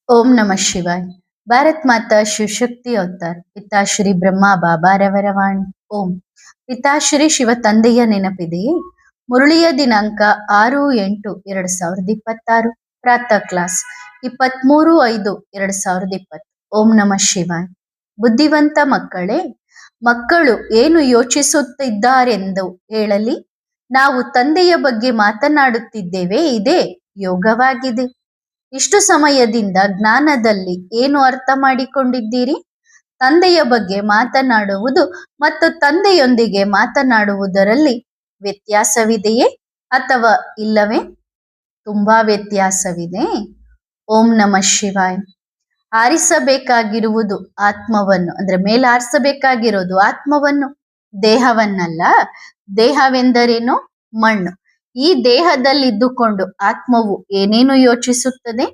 ಓಂ ನಮಃ ಶಿವಾಯ್. ಭಾರತ್ ಮಾತಾ ಶಿವಶಕ್ತಿ ಅವತಾರ್ ಪಿತಾಶ್ರೀ ಬ್ರಹ್ಮ ಬಾಬಾರವರ ವಾಣಿ. ಓಂ. ಪಿತಾಶ್ರೀ ಶಿವ ತಂದೆಯ ನೆನಪಿದೆಯೇ? ಮುರಳಿಯ ದಿನಾಂಕ 6-8-2026. ಪ್ರಾತಃ ಕ್ಲಾಸ್ 23-5-2020. ಓಂ ನಮಃ ಶಿವಾಯ್. ಬುದ್ಧಿವಂತ ಮಕ್ಕಳೇ, ಮಕ್ಕಳು ಏನು ಯೋಚಿಸುತ್ತಿದ್ದಾರೆಂದು ಹೇಳಲಿ. ನಾವು ತಂದೆಯ ಬಗ್ಗೆ ಮಾತನಾಡುತ್ತಿದ್ದೇವೆ. ಇದೇ ಯೋಗವಾಗಿದೆ. ಇಷ್ಟು ಸಮಯದಿಂದ ಜ್ಞಾನದಲ್ಲಿ ಏನು ಅರ್ಥ ಮಾಡಿಕೊಂಡಿದ್ದೀರಿ? ತಂದೆಯ ಬಗ್ಗೆ ಮಾತನಾಡುವುದು ಮತ್ತು ತಂದೆಯೊಂದಿಗೆ ಮಾತನಾಡುವುದರಲ್ಲಿ ವ್ಯತ್ಯಾಸವಿದೆಯೇ ಅಥವಾ ಇಲ್ಲವೇ? ತುಂಬಾ ವ್ಯತ್ಯಾಸವಿದೆ. ಓಂ ನಮಃ ಶಿವಾಯ್. ಆರಿಸಬೇಕಾಗಿರುವುದು ಆತ್ಮವನ್ನು, ಅಂದ್ರೆ ಮೇಲಾರಿಸಬೇಕಾಗಿರೋದು ಆತ್ಮವನ್ನು, ದೇಹವನ್ನಲ್ಲ. ದೇಹವೆಂದರೇನು? ಮಣ್ಣು. ಈ ದೇಹದಲ್ಲಿದ್ದುಕೊಂಡು ಆತ್ಮವು ಏನೇನು ಯೋಚಿಸುತ್ತದೆ?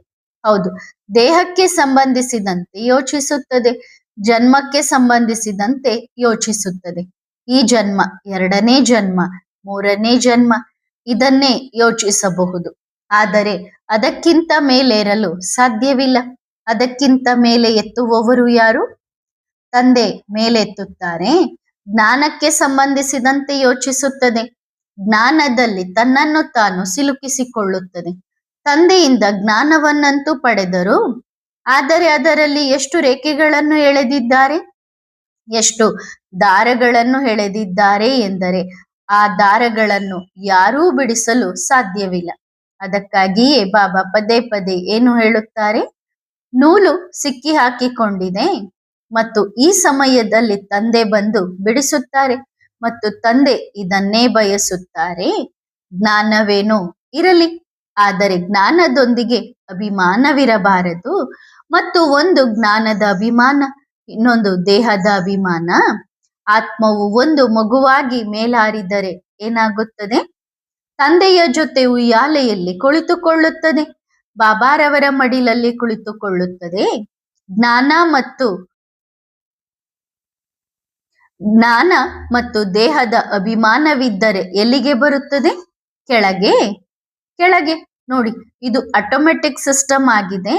ಹೌದು, ದೇಹಕ್ಕೆ ಸಂಬಂಧಿಸಿದಂತೆ ಯೋಚಿಸುತ್ತದೆ, ಜನ್ಮಕ್ಕೆ ಸಂಬಂಧಿಸಿದಂತೆ ಯೋಚಿಸುತ್ತದೆ. ಈ ಜನ್ಮ, ಎರಡನೇ ಜನ್ಮ, ಮೂರನೇ ಜನ್ಮ, ಇದನ್ನೇ ಯೋಚಿಸಬಹುದು. ಆದರೆ ಅದಕ್ಕಿಂತ ಮೇಲೇರಲು ಸಾಧ್ಯವಿಲ್ಲ. ಅದಕ್ಕಿಂತ ಮೇಲೆ ಎತ್ತುವವರು ಯಾರು? ತಂದೆ ಮೇಲೆತ್ತುತ್ತಾರೆ. ಜ್ಞಾನಕ್ಕೆ ಸಂಬಂಧಿಸಿದಂತೆ ಯೋಚಿಸುತ್ತದೆ. ಜ್ಞಾನದಲ್ಲಿ ತನ್ನನ್ನು ತಾನು ಸಿಲುಕಿಸಿಕೊಳ್ಳುತ್ತದೆ. ತಂದೆಯಿಂದ ಜ್ಞಾನವನ್ನಂತೂ ಪಡೆದರು, ಆದರೆ ಅದರಲ್ಲಿ ಎಷ್ಟು ರೇಖೆಗಳನ್ನು ಎಳೆದಿದ್ದಾರೆ, ಎಷ್ಟು ದಾರಗಳನ್ನು ಎಳೆದಿದ್ದಾರೆ ಎಂದರೆ ಆ ದಾರಗಳನ್ನು ಯಾರೂ ಬಿಡಿಸಲು ಸಾಧ್ಯವಿಲ್ಲ. ಅದಕ್ಕಾಗಿಯೇ ಬಾಬಾ ಪದೇ ಪದೇ ಏನು ಹೇಳುತ್ತಾರೆ? ನೂಲು ಸಿಕ್ಕಿ ಹಾಕಿಕೊಂಡಿದೆ ಮತ್ತು ಈ ಸಮಯದಲ್ಲಿ ತಂದೆ ಬಂದು ಬಿಡಿಸುತ್ತಾರೆ ಮತ್ತು ತಂದೆ ಇದನ್ನೇ ಬಯಸುತ್ತಾರೆ. ಜ್ಞಾನವೇನೋ ಇರಲಿ, ಆದರೆ ಜ್ಞಾನದೊಂದಿಗೆ ಅಭಿಮಾನವಿರಬಾರದು. ಮತ್ತು ಒಂದು ಜ್ಞಾನದ ಅಭಿಮಾನ, ಇನ್ನೊಂದು ದೇಹದ ಅಭಿಮಾನ. ಆತ್ಮವು ಒಂದು ಮಗುವಾಗಿ ಮೇಲಾರಿದರೆ ಏನಾಗುತ್ತದೆ? ತಂದೆಯ ಜೊತೆ ಉಯ್ಯಾಲೆಯಲ್ಲಿ ಕುಳಿತುಕೊಳ್ಳುತ್ತದೆ, ಬಾಬಾರವರ ಮಡಿಲಲ್ಲಿ ಕುಳಿತುಕೊಳ್ಳುತ್ತದೆ. ಜ್ಞಾನ ಮತ್ತು ದೇಹದ ಅಭಿಮಾನವಿದ್ದರೆ ಎಲ್ಲಿಗೆ ಬರುತ್ತದೆ? ಕೆಳಗೆ. ಕೆಳಗೆ ನೋಡಿ, ಇದು ಆಟೋಮೆಟಿಕ್ ಸಿಸ್ಟಮ್ ಆಗಿದೆ.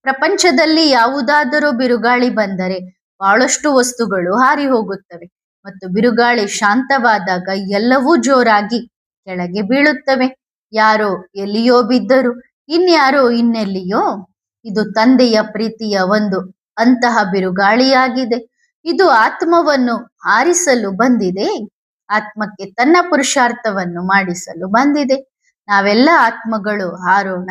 ಪ್ರಪಂಚದಲ್ಲಿ ಯಾವುದಾದರೂ ಬಿರುಗಾಳಿ ಬಂದರೆ ಬಹಳಷ್ಟು ವಸ್ತುಗಳು ಹಾರಿ ಹೋಗುತ್ತವೆ ಮತ್ತು ಬಿರುಗಾಳಿ ಶಾಂತವಾದಾಗ ಎಲ್ಲವೂ ಜೋರಾಗಿ ಕೆಳಗೆ ಬೀಳುತ್ತವೆ. ಯಾರೋ ಎಲ್ಲಿಯೋ ಬಿದ್ದರು, ಇನ್ಯಾರೋ ಇನ್ನೆಲ್ಲಿಯೋ. ಇದು ತಂದೆಯ ಪ್ರೀತಿಯ ಒಂದು ಅಂತಹ ಬಿರುಗಾಳಿಯಾಗಿದೆ. ಇದು ಆತ್ಮವನ್ನು ಹಾರಿಸಲು ಬಂದಿದೆ, ಆತ್ಮಕ್ಕೆ ತನ್ನ ಪುರುಷಾರ್ಥವನ್ನು ಮಾಡಿಸಲು ಬಂದಿದೆ. ನಾವೆಲ್ಲ ಆತ್ಮಗಳು ಹಾರೋಣ.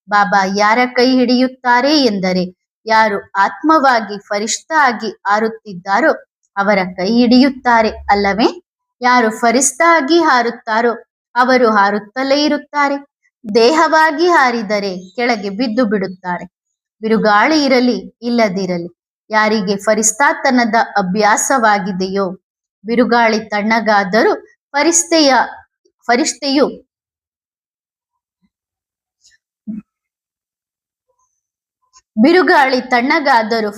ಬಾಬಾ ಯಾರ ಕೈ ಹಿಡಿಯುತ್ತಾರೆ ಎಂದರೆ, ಯಾರು ಆತ್ಮವಾಗಿ ಫರಿಷ್ಠ ಆಗಿ ಹಾರುತ್ತಿದ್ದಾರೋ ಅವರ ಕೈ ಹಿಡಿಯುತ್ತಾರೆ ಅಲ್ಲವೇ? ಯಾರು ಫರಿಷ್ಠ ಆಗಿ ಹಾರುತ್ತಾರೋ ಅವರು ಹಾರುತ್ತಲೇ ಇರುತ್ತಾರೆ. ದೇಹವಾಗಿ ಹಾರಿದರೆ ಕೆಳಗೆ ಬಿದ್ದು ಬಿಡುತ್ತಾರೆ. ಬಿರುಗಾಳಿ ಇರಲಿ ಇಲ್ಲದಿರಲಿ, ಯಾರಿಗೆ ಫರಿಷ್ಠತನದ ಅಭ್ಯಾಸವಾಗಿದೆಯೋ, ಬಿರುಗಾಳಿ ತಣ್ಣಗಾದರೂ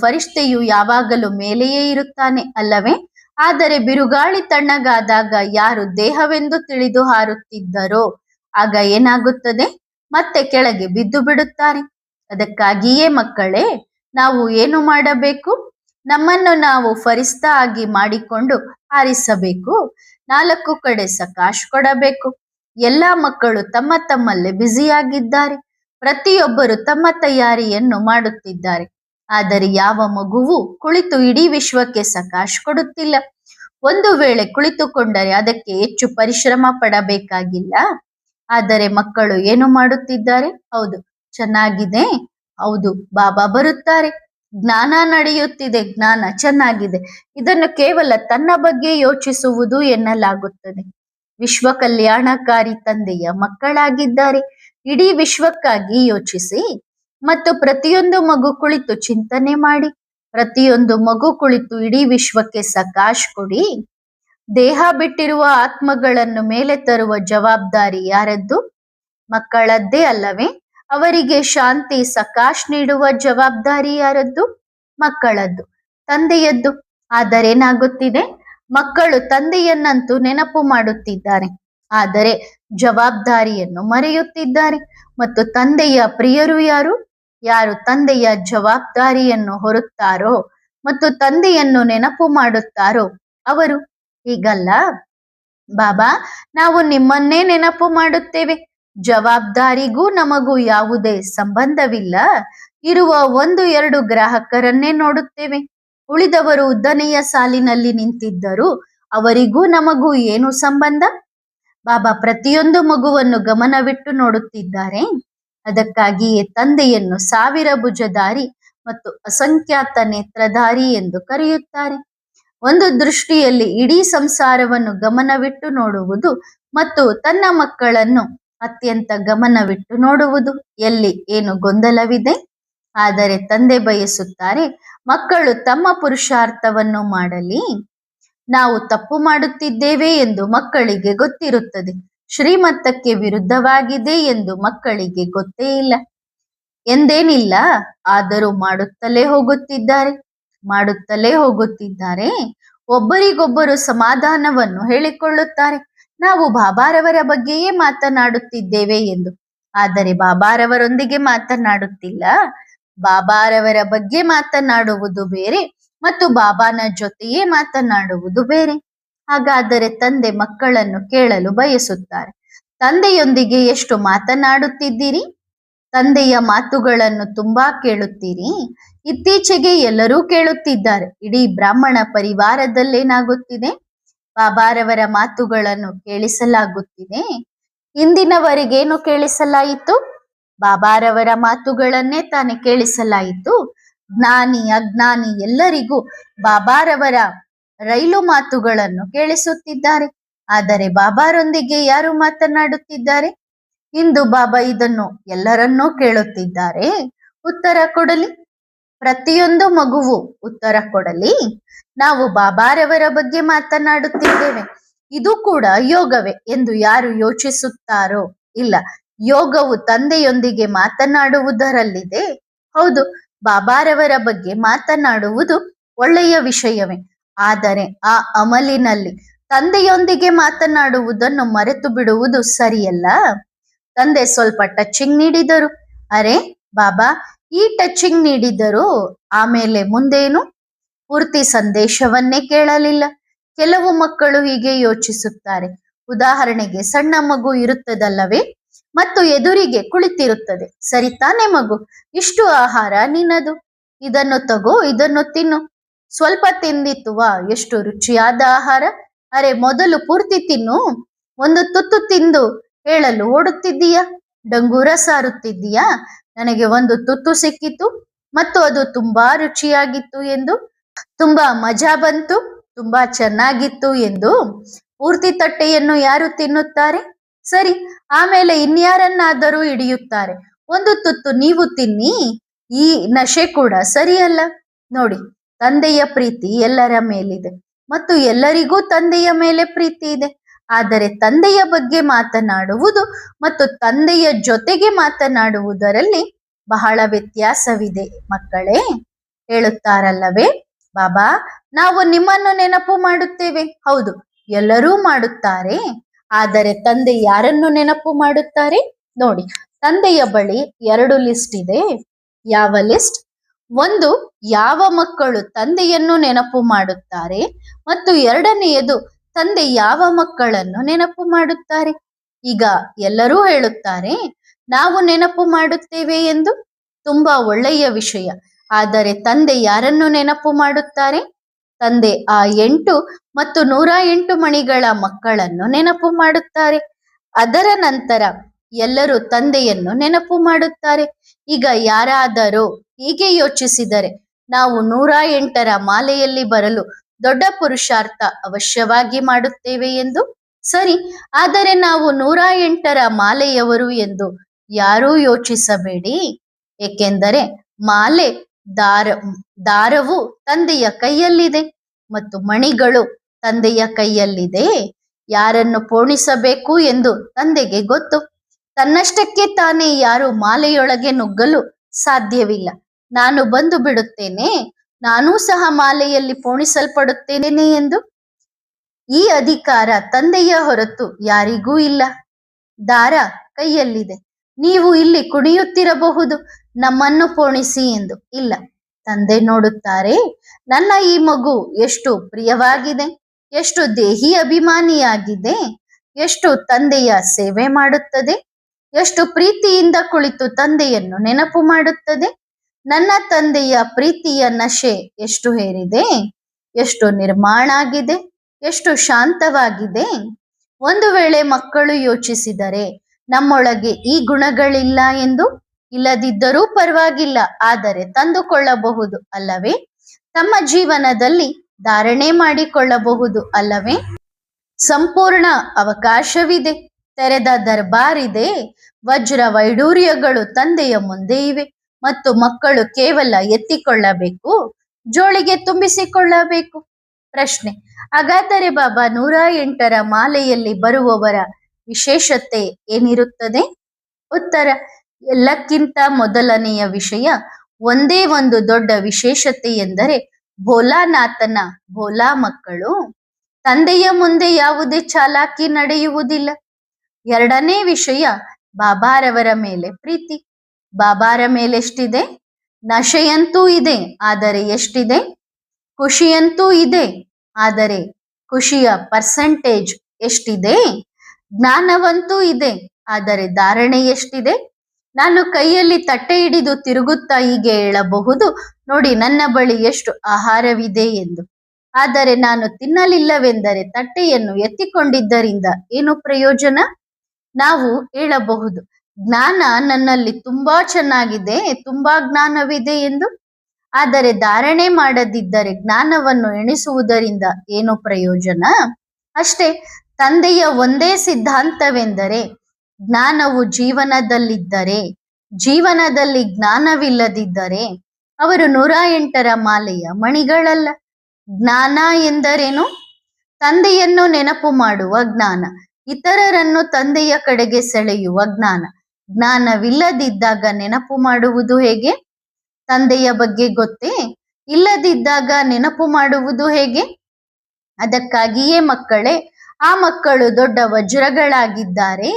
ಫರಿಷ್ಠೆಯು ಯಾವಾಗಲೂ ಮೇಲೆಯೇ ಇರುತ್ತಾನೆ ಅಲ್ಲವೇ? ಆದರೆ ಬಿರುಗಾಳಿ ತಣ್ಣಗಾದಾಗ ಯಾರು ದೇಹವೆಂದು ತಿಳಿದು ಹಾರುತ್ತಿದ್ದರೋ ಆಗ ಏನಾಗುತ್ತದೆ? ಮತ್ತೆ ಕೆಳಗೆ ಬಿದ್ದು ಬಿಡುತ್ತಾರೆ. ಅದಕ್ಕಾಗಿಯೇ ಮಕ್ಕಳೇ, ನಾವು ಏನು ಮಾಡಬೇಕು? ನಮ್ಮನ್ನು ನಾವು ಫರಿಷ್ಠ ಆಗಿ ಮಾಡಿಕೊಂಡು ಹಾರಿಸಬೇಕು. 4 ಕಡೆ ಸಕಾಶ್ ಕೊಡಬೇಕು. ಎಲ್ಲ ಮಕ್ಕಳು ತಮ್ಮ ತಮ್ಮಲ್ಲೇ ಬ್ಯುಸಿಯಾಗಿದ್ದಾರೆ. ಪ್ರತಿಯೊಬ್ಬರು ತಮ್ಮ ತಯಾರಿಯನ್ನು ಮಾಡುತ್ತಿದ್ದಾರೆ. ಆದರೆ ಯಾವ ಮಗುವು ಕುಳಿತು ಇಡೀ ವಿಶ್ವಕ್ಕೆ ಸಕಾಶ್ ಕೊಡುತ್ತಿಲ್ಲ. ಒಂದು ವೇಳೆ ಕುಳಿತುಕೊಂಡರೆ ಅದಕ್ಕೆ ಹೆಚ್ಚು ಪರಿಶ್ರಮ ಪಡಬೇಕಾಗಿಲ್ಲ. ಆದರೆ ಮಕ್ಕಳು ಏನು ಮಾಡುತ್ತಿದ್ದಾರೆ? ಹೌದು, ಚೆನ್ನಾಗಿದೆ, ಹೌದು ಬಾಬಾ ಬರುತ್ತಾರೆ, ಜ್ಞಾನ ನಡೆಯುತ್ತಿದೆ, ಜ್ಞಾನ ಚೆನ್ನಾಗಿದೆ, ಇದನ್ನು ಕೇವಲ ತನ್ನ ಬಗ್ಗೆ ಯೋಚಿಸುವುದು ಎನ್ನಲಾಗುತ್ತದೆ. ವಿಶ್ವ ಕಲ್ಯಾಣಕಾರಿ ತಂದೆಯ ಮಕ್ಕಳಾಗಿದ್ದಾರೆ. ಇಡೀ ವಿಶ್ವಕ್ಕಾಗಿ ಯೋಚಿಸಿ ಮತ್ತು ಪ್ರತಿಯೊಂದು ಮಗು ಕುಳಿತು ಚಿಂತನೆ ಮಾಡಿ. ಪ್ರತಿಯೊಂದು ಮಗು ಕುಳಿತು ಇಡೀ ವಿಶ್ವಕ್ಕೆ ಸಕಾಶ್ ಕೊಡಿ. ದೇಹ ಬಿಟ್ಟಿರುವ ಆತ್ಮಗಳನ್ನು ಮೇಲೆ ತರುವ ಜವಾಬ್ದಾರಿ ಯಾರದ್ದು? ಮಕ್ಕಳದ್ದೇ ಅಲ್ಲವೇ? ಅವರಿಗೆ ಶಾಂತಿ ಸಕಾಶ್ ನೀಡುವ ಜವಾಬ್ದಾರಿ ಯಾರದ್ದು? ಮಕ್ಕಳದ್ದು, ತಂದೆಯದ್ದು. ಆದರೇನಾಗುತ್ತಿದೆ? ಮಕ್ಕಳು ತಂದೆಯನ್ನಂತೂ ನೆನಪು ಮಾಡುತ್ತಿದ್ದಾರೆ, ಆದರೆ ಜವಾಬ್ದಾರಿಯನ್ನು ಮರೆಯುತ್ತಿದ್ದಾರೆ. ಮತ್ತು ತಂದೆಯ ಪ್ರಿಯರು ಯಾರು? ಯಾರು ತಂದೆಯ ಜವಾಬ್ದಾರಿಯನ್ನು ಹೊರುತ್ತಾರೋ ಮತ್ತು ತಂದೆಯನ್ನು ನೆನಪು ಮಾಡುತ್ತಾರೋ ಅವರು ಹೀಗಲ್ಲ. ಬಾಬಾ, ನಾವು ನಿಮ್ಮನ್ನೇ ನೆನಪು ಮಾಡುತ್ತೇವೆ. ಜವಾಬ್ದಾರಿಗೂ ನಮಗೂ ಯಾವುದೇ ಸಂಬಂಧವಿಲ್ಲ. ಇರುವ 1-2 ಗ್ರಾಹಕರನ್ನೇ ನೋಡುತ್ತೇವೆ. ಉಳಿದವರು ಉದ್ದನೆಯ ಸಾಲಿನಲ್ಲಿ ನಿಂತಿದ್ದರು. ಅವರಿಗೂ ನಮಗೂ ಏನು ಸಂಬಂಧ? ಬಾಬಾ ಪ್ರತಿಯೊಂದು ಮಗುವನ್ನು ಗಮನವಿಟ್ಟು ನೋಡುತ್ತಿದ್ದಾರೆ. ಅದಕ್ಕಾಗಿಯೇ ತಂದೆಯನ್ನು 1000 ಭುಜಧಾರಿ ಮತ್ತು ಅಸಂಖ್ಯಾತ ನೇತ್ರಧಾರಿ ಎಂದು ಕರೆಯುತ್ತಾರೆ. ಒಂದು ದೃಷ್ಟಿಯಲ್ಲಿ ಇಡೀ ಸಂಸಾರವನ್ನು ಗಮನವಿಟ್ಟು ನೋಡುವುದು ಮತ್ತು ತನ್ನ ಮಕ್ಕಳನ್ನು ಅತ್ಯಂತ ಗಮನವಿಟ್ಟು ನೋಡುವುದು. ಎಲ್ಲಿ ಏನು ಗೊಂದಲವಿದೆ? ಆದರೆ ತಂದೆ ಬಯಸುತ್ತಾರೆ ಮಕ್ಕಳು ತಮ್ಮ ಪುರುಷಾರ್ಥವನ್ನು ಮಾಡಲಿ. ನಾವು ತಪ್ಪು ಮಾಡುತ್ತಿದ್ದೇವೆ ಎಂದು ಮಕ್ಕಳಿಗೆ ಗೊತ್ತಿರುತ್ತದೆ. ಶ್ರೀಮತಕ್ಕೆ ವಿರುದ್ಧವಾಗಿದೆ ಎಂದು ಮಕ್ಕಳಿಗೆ ಗೊತ್ತೇ ಇಲ್ಲ ಎಂದೇನಿಲ್ಲ. ಆದರೂ ಮಾಡುತ್ತಲೇ ಹೋಗುತ್ತಿದ್ದಾರೆ. ಒಬ್ಬರಿಗೊಬ್ಬರು ಸಮಾಧಾನವನ್ನು ಹೇಳಿಕೊಳ್ಳುತ್ತಾರೆ. ನಾವು ಬಾಬಾರವರ ಬಗ್ಗೆಯೇ ಮಾತನಾಡುತ್ತಿದ್ದೇವೆ ಎಂದು. ಆದರೆ ಬಾಬಾರವರೊಂದಿಗೆ ಮಾತನಾಡುತ್ತಿಲ್ಲ. ಬಾಬಾರವರ ಬಗ್ಗೆ ಮಾತನಾಡುವುದು ಬೇರೆ ಮತ್ತು ಬಾಬಾನ ಜೊತೆಯೇ ಮಾತನಾಡುವುದು ಬೇರೆ. ಹಾಗಾದರೆ ತಂದೆ ಮಕ್ಕಳನ್ನು ಕೇಳಲು ಬಯಸುತ್ತಾರೆ, ತಂದೆಯೊಂದಿಗೆ ಎಷ್ಟು ಮಾತನಾಡುತ್ತಿದ್ದೀರಿ? ತಂದೆಯ ಮಾತುಗಳನ್ನು ತುಂಬಾ ಕೇಳುತ್ತೀರಿ? ಇತ್ತೀಚೆಗೆ ಎಲ್ಲರೂ ಕೇಳುತ್ತಿದ್ದಾರೆ. ಇಡೀ ಬ್ರಾಹ್ಮಣ ಪರಿವಾರದಲ್ಲೇನಾಗುತ್ತಿದೆ? ಬಾಬಾರವರ ಮಾತುಗಳನ್ನು ಕೇಳಿಸಲಾಗುತ್ತಿದೆ. ಇಂದಿನವರೆಗೇನು ಕೇಳಿಸಲಾಯಿತು? ಬಾಬಾರವರ ಮಾತುಗಳನ್ನೇ ತಾನೇ ಕೇಳಿಸಲಾಯಿತು. ಜ್ಞಾನಿ ಅಜ್ಞಾನಿ ಎಲ್ಲರಿಗೂ ಬಾಬಾರವರ ರೈಲು ಮಾತುಗಳನ್ನು ಕೇಳಿಸುತ್ತಿದ್ದಾರೆ. ಆದರೆ ಬಾಬಾರೊಂದಿಗೆ ಯಾರು ಮಾತನಾಡುತ್ತಿದ್ದಾರೆ? ಇಂದು ಬಾಬಾ ಇದನ್ನು ಎಲ್ಲರನ್ನೂ ಕೇಳುತ್ತಿದ್ದಾರೆ. ಉತ್ತರ ಕೊಡಲಿ. ಪ್ರತಿಯೊಂದು ಮಗುವು ಉತ್ತರ ಕೊಡಲಿ. ನಾವು ಬಾಬಾರವರ ಬಗ್ಗೆ ಮಾತನಾಡುತ್ತಿದ್ದೇವೆ. ಇದು ಕೂಡ ಯೋಗವೇ ಎಂದು ಯಾರು ಯೋಚಿಸುತ್ತಾರೋ? ಇಲ್ಲ, ಯೋಗವು ತಂದೆಯೊಂದಿಗೆ ಮಾತನಾಡುವುದರಲ್ಲಿದೆ. ಹೌದು, ಬಾಬಾರವರ ಬಗ್ಗೆ ಮಾತನಾಡುವುದು ಒಳ್ಳೆಯ ವಿಷಯವೇ. ಆದರೆ ಆ ಅಮಲಿನಲ್ಲಿ ತಂದೆಯೊಂದಿಗೆ ಮಾತನಾಡುವುದನ್ನು ಮರೆತು ಬಿಡುವುದು ಸರಿಯಲ್ಲ. ತಂದೆ ಸ್ವಲ್ಪ ಟಚಿಂಗ್ ನೀಡಿದರು. ಅರೆ ಬಾಬಾ, ಈ ಟಚಿಂಗ್ ನೀಡಿದರು, ಆಮೇಲೆ ಮುಂದೇನು? ಪೂರ್ತಿ ಸಂದೇಶವನ್ನೇ ಕೇಳಲಿಲ್ಲ. ಕೆಲವು ಮಕ್ಕಳು ಹೀಗೆ ಯೋಚಿಸುತ್ತಾರೆ. ಉದಾಹರಣೆಗೆ, ಸಣ್ಣ ಮಗು ಇರುತ್ತದಲ್ಲವೇ ಮತ್ತು ಎದುರಿಗೆ ಕುಳಿತಿರುತ್ತದೆ. ಸರಿ ತಾನೇ ಮಗು, ಇಷ್ಟು ಆಹಾರ ನಿನ್ನದು, ಇದನ್ನು ತಗೋ, ಇದನ್ನು ತಿನ್ನು. ಸ್ವಲ್ಪ ತಿಂದಿತ್ತುವಾ? ಎಷ್ಟು ರುಚಿಯಾದ ಆಹಾರ. ಅರೆ ಮೊದಲು ಪೂರ್ತಿ ತಿನ್ನು. ಒಂದು ತುತ್ತು ತಿಂದು ಹೇಳಲು ಓಡುತ್ತಿದ್ದೀಯಾ? ಡಂಗೂರ ಸಾರುತ್ತಿದ್ದೀಯಾ? ನನಗೆ ಒಂದು ತುತ್ತು ಸಿಕ್ಕಿತು ಮತ್ತು ಅದು ತುಂಬಾ ರುಚಿಯಾಗಿತ್ತು ಎಂದು, ತುಂಬಾ ಮಜಾ ಬಂತು, ತುಂಬಾ ಚೆನ್ನಾಗಿತ್ತು ಎಂದು. ಪೂರ್ತಿ ತಟ್ಟೆಯನ್ನು ಯಾರು ತಿನ್ನುತ್ತಾರೆ? ಸರಿ, ಆಮೇಲೆ ಇನ್ಯಾರನ್ನಾದರೂ ಹಿಡಿಯುತ್ತಾರೆ. ಒಂದು ತುತ್ತು ನೀವು ತಿನ್ನಿ. ಈ ನಶೆ ಕೂಡ ಸರಿಯಲ್ಲ. ನೋಡಿ, ತಂದೆಯ ಪ್ರೀತಿ ಎಲ್ಲರ ಮೇಲಿದೆ ಮತ್ತು ಎಲ್ಲರಿಗೂ ತಂದೆಯ ಮೇಲೆ ಪ್ರೀತಿ ಇದೆ. ಆದರೆ ತಂದೆಯ ಬಗ್ಗೆ ಮಾತನಾಡುವುದು ಮತ್ತು ತಂದೆಯ ಜೊತೆಗೆ ಮಾತನಾಡುವುದರಲ್ಲಿ ಬಹಳ ವ್ಯತ್ಯಾಸವಿದೆ ಮಕ್ಕಳೇ. ಹೇಳುತ್ತಾರಲ್ಲವೇ ಬಾಬಾ, ನಾವು ನಿಮ್ಮನ್ನು ನೆನಪು ಮಾಡುತ್ತೇವೆ. ಹೌದು, ಎಲ್ಲರೂ ಮಾಡುತ್ತಾರೆ. ಆದರೆ ತಂದೆ ಯಾರನ್ನು ನೆನಪು ಮಾಡುತ್ತಾರೆ? ನೋಡಿ, ತಂದೆಯ ಬಳಿ 2 ಲಿಸ್ಟ್ ಇದೆ. ಯಾವ ಲಿಸ್ಟ್? ಒಂದು, ಯಾವ ಮಕ್ಕಳು ತಂದೆಯನ್ನು ನೆನಪು ಮಾಡುತ್ತಾರೆ, ಮತ್ತು 2ನೆಯದು, ತಂದೆ ಯಾವ ಮಕ್ಕಳನ್ನು ನೆನಪು ಮಾಡುತ್ತಾರೆ. ಈಗ ಎಲ್ಲರೂ ಹೇಳುತ್ತಾರೆ ನಾವು ನೆನಪು ಮಾಡುತ್ತೇವೆ ಎಂದು. ತುಂಬಾ ಒಳ್ಳೆಯ ವಿಷಯ. ಆದರೆ ತಂದೆ ಯಾರನ್ನು ನೆನಪು ಮಾಡುತ್ತಾರೆ? ತಂದೆ ಆ 8 ಮತ್ತು 108 ಮಣಿಗಳ ಮಕ್ಕಳನ್ನು ನೆನಪು ಮಾಡುತ್ತಾರೆ. ಅದರ ನಂತರ ಎಲ್ಲರೂ ತಂದೆಯನ್ನು ನೆನಪು ಮಾಡುತ್ತಾರೆ. ಈಗ ಯಾರಾದರೂ ಹೀಗೆ ಯೋಚಿಸಿದರೆ, ನಾವು 108ರ ಮಾಲೆಯಲ್ಲಿ ಬರಲು ದೊಡ್ಡ ಪುರುಷಾರ್ಥ ಅವಶ್ಯವಾಗಿ ಮಾಡುತ್ತೇವೆ ಎಂದು. ಸರಿ, ಆದರೆ ನಾವು 108ರ ಮಾಲೆಯವರು ಎಂದು ಯಾರೂ ಯೋಚಿಸಬೇಡಿ. ಏಕೆಂದರೆ ಮಾಲೆ ದಾರವು ತಂದೆಯ ಕೈಯಲ್ಲಿದೆ ಮತ್ತು ಮಣಿಗಳು ತಂದೆಯ ಕೈಯಲ್ಲಿದೆ. ಯಾರನ್ನು ಪೋಣಿಸಬೇಕು ಎಂದು ತಂದೆಗೆ ಗೊತ್ತು. ತನ್ನಷ್ಟಕ್ಕೆ ತಾನೇ ಯಾರು ಮಾಲೆಯೊಳಗೆ ನುಗ್ಗಲು ಸಾಧ್ಯವಿಲ್ಲ. ನಾನು ಬಂದು ಬಿಡುತ್ತೇನೆ, ನಾನೂ ಸಹ ಮಾಲೆಯಲ್ಲಿ ಪೋಣಿಸಲ್ಪಡುತ್ತೇನೆ ಎಂದು. ಈ ಅಧಿಕಾರ ತಂದೆಯ ಹೊರತು ಯಾರಿಗೂ ಇಲ್ಲ. ದಾರ ಕೈಯಲ್ಲಿದೆ. ನೀವು ಇಲ್ಲಿ ಕುಣಿಯುತ್ತಿರಬಹುದು, ನಮ್ಮನ್ನು ಪೋಣಿಸಿ ಎಂದು. ಇಲ್ಲ, ತಂದೆ ನೋಡುತ್ತಾರೆ, ನನ್ನ ಈ ಮಗು ಎಷ್ಟು ಪ್ರಿಯವಾಗಿದೆ, ಎಷ್ಟು ದೇಹಿ ಅಭಿಮಾನಿಯಾಗಿದೆ, ಎಷ್ಟು ತಂದೆಯ ಸೇವೆ ಮಾಡುತ್ತದೆ, ಎಷ್ಟು ಪ್ರೀತಿಯಿಂದ ಕುಳಿತು ತಂದೆಯನ್ನು ನೆನಪು ಮಾಡುತ್ತದೆ. ನನ್ನ ತಂದೆಯ ಪ್ರೀತಿಯ ನಶೆ ಎಷ್ಟು ಹೇರಿದೆ, ಎಷ್ಟು ನಿರ್ಮಾಣ ಆಗಿದೆ, ಎಷ್ಟು ಶಾಂತವಾಗಿದೆ. ಒಂದು ವೇಳೆ ಮಕ್ಕಳು ಯೋಚಿಸಿದರೆ ನಮ್ಮೊಳಗೆ ಈ ಗುಣಗಳಿಲ್ಲ ಎಂದು, ಇಲ್ಲದಿದ್ದರೂ ಪರವಾಗಿಲ್ಲ, ಆದರೆ ತಂದುಕೊಳ್ಳಬಹುದು ಅಲ್ಲವೇ? ತಮ್ಮ ಜೀವನದಲ್ಲಿ ಧಾರಣೆ ಮಾಡಿಕೊಳ್ಳಬಹುದು ಅಲ್ಲವೇ? ಸಂಪೂರ್ಣ ಅವಕಾಶವಿದೆ, ತೆರೆದ ದರ್ಬಾರಿದೆ, ವಜ್ರ ವೈಡೂರ್ಯಗಳು ತಂದೆಯ ಮುಂದೆ ಇವೆ ಮತ್ತು ಮಕ್ಕಳು ಕೇವಲ ಎತ್ತಿಕೊಳ್ಳಬೇಕು, ಜೋಳಿಗೆ ತುಂಬಿಸಿಕೊಳ್ಳಬೇಕು. ಪ್ರಶ್ನೆ: ಹಾಗಾದರೆ ಬಾಬಾ 108ರ ಮಾಲೆಯಲ್ಲಿ ಬರುವವರ ವಿಶೇಷತೆ ಏನಿರುತ್ತದೆ? ಉತ್ತರ: ಎಲ್ಲಕ್ಕಿಂತ ಮೊದಲನೆಯ ವಿಷಯ, ಒಂದೇ ಒಂದು ದೊಡ್ಡ ವಿಶೇಷತೆ ಎಂದರೆ ಭೋಲಾನಾಥನ ಭೋಲಾ ಮಕ್ಕಳು. ತಂದೆಯ ಮುಂದೆ ಯಾವುದೇ ಚಾಲಾಕಿ ನಡೆಯುವುದಿಲ್ಲ. ಎರಡನೇ ವಿಷಯ, ಬಾಬಾರವರ ಮೇಲೆ ಪ್ರೀತಿ. ಬಾಬಾರ ಮೇಲೆ ಎಷ್ಟಿದೆ? ನಶೆಯಂತೂ ಇದೆ, ಆದರೆ ಎಷ್ಟಿದೆ? ಖುಷಿಯಂತೂ ಇದೆ, ಆದರೆ ಖುಷಿಯ ಪರ್ಸೆಂಟೇಜ್ ಎಷ್ಟಿದೆ? ಜ್ಞಾನವಂತೂ ಇದೆ, ಆದರೆ ಧಾರಣೆ ಎಷ್ಟಿದೆ? ನಾನು ಕೈಯಲ್ಲಿ ತಟ್ಟೆ ಹಿಡಿದು ತಿರುಗುತ್ತಾ ಹೀಗೆ ಹೇಳಬಹುದು, ನೋಡಿ ನನ್ನ ಬಳಿ ಎಷ್ಟು ಆಹಾರವಿದೆ ಎಂದು. ಆದರೆ ನಾನು ತಿನ್ನಲಿಲ್ಲವೆಂದರೆ ತಟ್ಟೆಯನ್ನು ಎತ್ತಿಕೊಂಡಿದ್ದರಿಂದ ಏನು ಪ್ರಯೋಜನ? ನಾವು ಹೇಳಬಹುದು, ಜ್ಞಾನ ನನ್ನಲ್ಲಿ ತುಂಬಾ ಚೆನ್ನಾಗಿದೆ, ತುಂಬಾ ಜ್ಞಾನವಿದೆ ಎಂದು. ಆದರೆ ಧಾರಣೆ ಮಾಡದಿದ್ದರೆ ಜ್ಞಾನವನ್ನು ಎಣಿಸುವುದರಿಂದ ಏನು ಪ್ರಯೋಜನ? ಅಷ್ಟೇ. ತಂದೆಯ ಒಂದೇ ಸಿದ್ಧಾಂತವೆಂದರೆ, ಜ್ಞಾನವು ಜೀವನದಲ್ಲಿದ್ದರೆ, ಜೀವನದಲ್ಲಿ ಜ್ಞಾನವಿಲ್ಲದಿದ್ದರೆ ಅವರು 108ರ ಮಾಲೆಯ ಮಣಿಗಳಲ್ಲ. ಜ್ಞಾನ ಎಂದರೇನು? ತಂದೆಯನ್ನು ನೆನಪು ಮಾಡುವ ಜ್ಞಾನ, ಇತರರನ್ನು ತಂದೆಯ ಕಡೆಗೆ ಸೆಳೆಯುವ ಜ್ಞಾನ. ಜ್ಞಾನವಿಲ್ಲದಿದ್ದಾಗ ನೆನಪು ಮಾಡುವುದು ಹೇಗೆ? ತಂದೆಯ ಬಗ್ಗೆ ಗೊತ್ತೇ ಇಲ್ಲದಿದ್ದಾಗ ನೆನಪು ಮಾಡುವುದು ಹೇಗೆ? ಅದಕ್ಕಾಗಿಯೇ ಮಕ್ಕಳೇ, ಆ ಮಕ್ಕಳು ದೊಡ್ಡ ವಜ್ರಗಳಾಗಿದ್ದಾರೆ.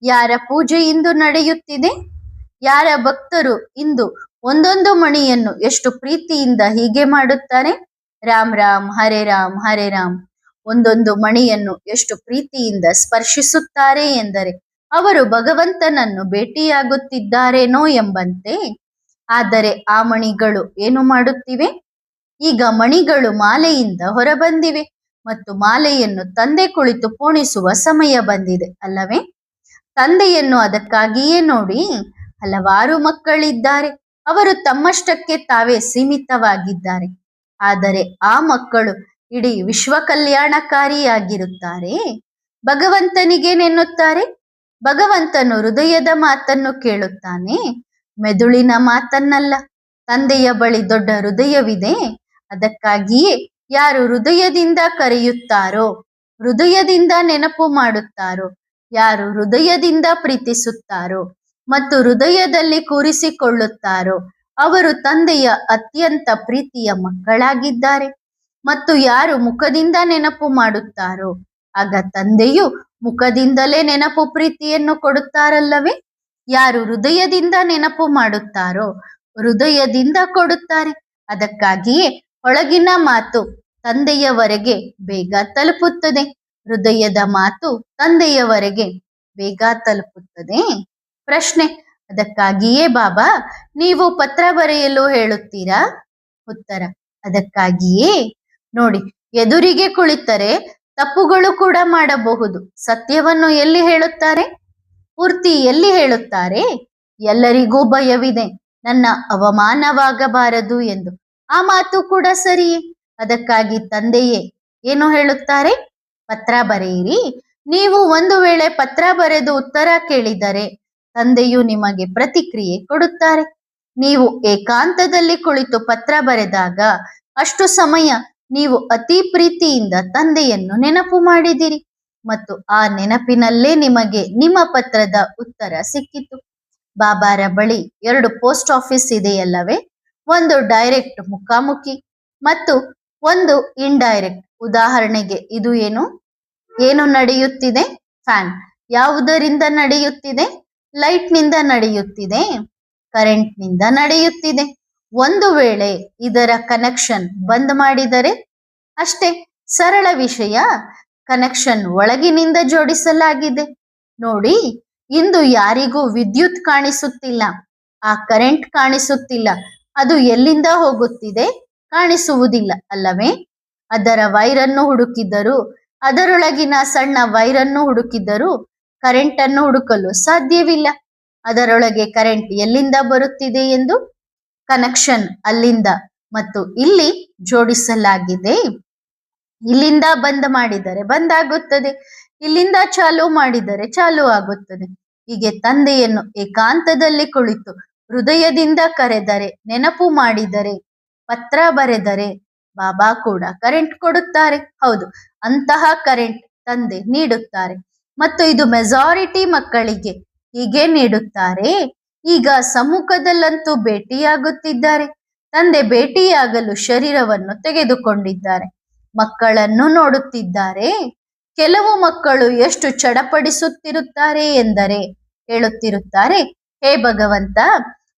ಯಾರ ಪೂಜೆ ಇಂದು ನಡೆಯುತ್ತಿದೆ? ಯಾರ ಭಕ್ತರು ಇಂದು ಒಂದೊಂದು ಮಣಿಯನ್ನು ಎಷ್ಟು ಪ್ರೀತಿಯಿಂದ ಹೀಗೆ ಮಾಡುತ್ತಾರೆ? ರಾಮ್ ರಾಮ್, ಹರೇ ರಾಮ್, ಹರೇ ರಾಮ್. ಒಂದೊಂದು ಮಣಿಯನ್ನು ಎಷ್ಟು ಪ್ರೀತಿಯಿಂದ ಸ್ಪರ್ಶಿಸುತ್ತಾರೆ ಎಂದರೆ ಅವರು ಭಗವಂತನನ್ನು ಭೇಟಿಯಾಗುತ್ತಿದ್ದಾರೇನೋ ಎಂಬಂತೆ. ಆದರೆ ಆ ಮಣಿಗಳು ಏನು ಮಾಡುತ್ತಿವೆ? ಈಗ ಮಣಿಗಳು ಮಾಲೆಯಿಂದ ಹೊರಬಂದಿವೆ ಮತ್ತು ಮಾಲೆಯನ್ನು ತಂದೆ ಕುಳಿತು ಪೋಣಿಸುವ ಸಮಯ ಬಂದಿದೆ ಅಲ್ಲವೇ? ತಂದೆಯನ್ನು ಅದಕ್ಕಾಗಿಯೇ ನೋಡಿ, ಹಲವಾರು ಮಕ್ಕಳಿದ್ದಾರೆ, ಅವರು ತಮ್ಮಷ್ಟಕ್ಕೆ ತಾವೇ ಸೀಮಿತವಾಗಿದ್ದಾರೆ. ಆದರೆ ಆ ಮಕ್ಕಳು ಇಡೀ ವಿಶ್ವ ಕಲ್ಯಾಣಕಾರಿಯಾಗಿರುತ್ತಾರೆ. ಭಗವಂತನಿಗೇನೆನ್ನುತ್ತಾರೆ? ಭಗವಂತನು ಹೃದಯದ ಮಾತನ್ನು ಕೇಳುತ್ತಾನೆ, ಮೆದುಳಿನ ಮಾತನ್ನಲ್ಲ. ತಂದೆಯ ಬಳಿ ದೊಡ್ಡ ಹೃದಯವಿದೆ. ಅದಕ್ಕಾಗಿಯೇ ಯಾರು ಹೃದಯದಿಂದ ಕರೆಯುತ್ತಾರೋ, ಹೃದಯದಿಂದ ನೆನಪು ಮಾಡುತ್ತಾರೋ, ಯಾರು ಹೃದಯದಿಂದ ಪ್ರೀತಿಸುತ್ತಾರೋ ಮತ್ತು ಹೃದಯದಲ್ಲಿ ಕೂರಿಸಿಕೊಳ್ಳುತ್ತಾರೋ ಅವರು ತಂದೆಯ ಅತ್ಯಂತ ಪ್ರೀತಿಯ ಮಕ್ಕಳಾಗಿದ್ದಾರೆ. ಮತ್ತು ಯಾರು ಮುಖದಿಂದ ನೆನಪು ಮಾಡುತ್ತಾರೋ ಆಗ ತಂದೆಯು ಮುಖದಿಂದಲೇ ನೆನಪು ಪ್ರೀತಿಯನ್ನು ಕೊಡುತ್ತಾರಲ್ಲವೇ? ಯಾರು ಹೃದಯದಿಂದ ನೆನಪು ಮಾಡುತ್ತಾರೋ ಹೃದಯದಿಂದ ಕೊಡುತ್ತಾರೆ. ಅದಕ್ಕಾಗಿಯೇ ಒಳಗಿನ ಮಾತು ತಂದೆಯವರೆಗೆ ಬೇಗ ತಲುಪುತ್ತದೆ, ಹೃದಯದ ಮಾತು ತಂದೆಯವರೆಗೆ ಬೇಗ ತಲುಪುತ್ತದೆ. ಪ್ರಶ್ನೆ: ಅದಕ್ಕಾಗಿಯೇ ಬಾಬಾ ನೀವು ಪತ್ರ ಬರೆಯಲು ಹೇಳುತ್ತೀರಾ? ಉತ್ತರ: ಅದಕ್ಕಾಗಿಯೇ. ನೋಡಿ, ಎದುರಿಗೆ ಕುಳಿತರೆ ತಪ್ಪುಗಳು ಕೂಡ ಮಾಡಬಹುದು. ಸತ್ಯವನ್ನು ಎಲ್ಲಿ ಹೇಳುತ್ತಾರೆ? ಪೂರ್ತಿ ಎಲ್ಲಿ ಹೇಳುತ್ತಾರೆ? ಎಲ್ಲರಿಗೂ ಭಯವಿದೆ, ನನ್ನ ಅವಮಾನವಾಗಬಾರದು ಎಂದು. ಆ ಮಾತು ಕೂಡ ಸರಿಯೇ. ಅದಕ್ಕಾಗಿ ತಂದೆಯೇ ಏನು ಹೇಳುತ್ತಾರೆ? ಪತ್ರ ಬರೆಯಿರಿ. ನೀವು ಒಂದು ವೇಳೆ ಪತ್ರ ಬರೆದು ಉತ್ತರ ಕೇಳಿದರೆ ತಂದೆಯು ನಿಮಗೆ ಪ್ರತಿಕ್ರಿಯೆ ಕೊಡುತ್ತಾರೆ. ನೀವು ಏಕಾಂತದಲ್ಲಿ ಕುಳಿತು ಪತ್ರ ಬರೆದಾಗ ಅಷ್ಟು ಸಮಯ ನೀವು ಅತಿ ಪ್ರೀತಿಯಿಂದ ತಂದೆಯನ್ನು ನೆನಪು ಮಾಡಿದಿರಿ ಮತ್ತು ಆ ನೆನಪಿನಲ್ಲೇ ನಿಮಗೆ ನಿಮ್ಮ ಪತ್ರದ ಉತ್ತರ ಸಿಕ್ಕಿತು. ಬಾಬಾರ ಬಳಿ 2 ಪೋಸ್ಟ್ ಆಫೀಸ್ ಇದೆಯಲ್ಲವೇ? ಒಂದು ಡೈರೆಕ್ಟ್ ಮುಖಾಮುಖಿ ಮತ್ತು ಒಂದು ಇಂಡೈರೆಕ್ಟ್. ಉದಾಹರಣೆಗೆ ಇದು ಏನು ನಡೆಯುತ್ತಿದೆ? ಫ್ಯಾನ್ ಯಾವುದರಿಂದ ನಡೆಯುತ್ತಿದೆ? ಲೈಟ್ನಿಂದ ನಡೆಯುತ್ತಿದೆ, ಕರೆಂಟ್ನಿಂದ ನಡೆಯುತ್ತಿದೆ. ಒಂದು ವೇಳೆ ಇದರ ಕನೆಕ್ಷನ್ ಬಂದ್ ಮಾಡಿದರೆ ಅಷ್ಟೇ, ಸರಳ ವಿಷಯ. ಕನೆಕ್ಷನ್ ಒಳಗಿನಿಂದ ಜೋಡಿಸಲಾಗಿದೆ. ನೋಡಿ, ಇಂದು ಯಾರಿಗೂ ವಿದ್ಯುತ್ ಕಾಣಿಸುತ್ತಿಲ್ಲ, ಆ ಕರೆಂಟ್ ಕಾಣಿಸುತ್ತಿಲ್ಲ. ಅದು ಎಲ್ಲಿಂದ ಹೋಗುತ್ತಿದೆ ಕಾಣಿಸುವುದಿಲ್ಲ ಅಲ್ಲವೇ? ಅದರ ವೈರನ್ನು ಹುಡುಕಿದರೂ, ಅದರೊಳಗಿನ ಸಣ್ಣ ವೈರನ್ನು ಹುಡುಕಿದರೂ ಕರೆಂಟ್ ಅನ್ನು ಹುಡುಕಲು ಸಾಧ್ಯವಿಲ್ಲ. ಅದರೊಳಗೆ ಕರೆಂಟ್ ಎಲ್ಲಿಂದ ಬರುತ್ತಿದೆ ಎಂದು ಕನೆಕ್ಷನ್ ಅಲ್ಲಿಂದ ಮತ್ತು ಇಲ್ಲಿ ಜೋಡಿಸಲಾಗಿದೆ. ಇಲ್ಲಿಂದ ಬಂದ್ ಮಾಡಿದರೆ ಬಂದ್ ಆಗುತ್ತದೆ, ಇಲ್ಲಿಂದ ಚಾಲು ಮಾಡಿದರೆ ಚಾಲು ಆಗುತ್ತದೆ. ಹೀಗೆ ತಂದೆಯನ್ನು ಏಕಾಂತದಲ್ಲಿ ಕುಳಿತು ಹೃದಯದಿಂದ ಕರೆದರೆ, ನೆನಪು ಮಾಡಿದರೆ, ಪತ್ರ ಬರೆದರೆ ಬಾಬಾ ಕೂಡ ಕರೆಂಟ್ ಕೊಡುತ್ತಾರೆ. ಹೌದು, ಅಂತಹ ಕರೆಂಟ್ ತಂದೆ ನೀಡುತ್ತಾರೆ. ಮತ್ತು ಇದು ಮೆಜಾರಿಟಿ ಮಕ್ಕಳಿಗೆ ಹೀಗೆ ನೀಡುತ್ತಾರೆ. ಈಗ ಸಮ್ಮುಖದಲ್ಲಂತೂ ಭೇಟಿಯಾಗುತ್ತಿದ್ದಾರೆ. ತಂದೆ ಭೇಟಿಯಾಗಲು ಶರೀರವನ್ನು ತೆಗೆದುಕೊಂಡಿದ್ದಾರೆ. ಮಕ್ಕಳನ್ನು ನೋಡುತ್ತಿದ್ದಾರೆ. ಕೆಲವು ಮಕ್ಕಳು ಎಷ್ಟು ಚಡಪಡಿಸುತ್ತಿರುತ್ತಾರೆ ಎಂದರೆ ಹೇಳುತ್ತಿರುತ್ತಾರೆ, ಹೇ ಭಗವಂತ,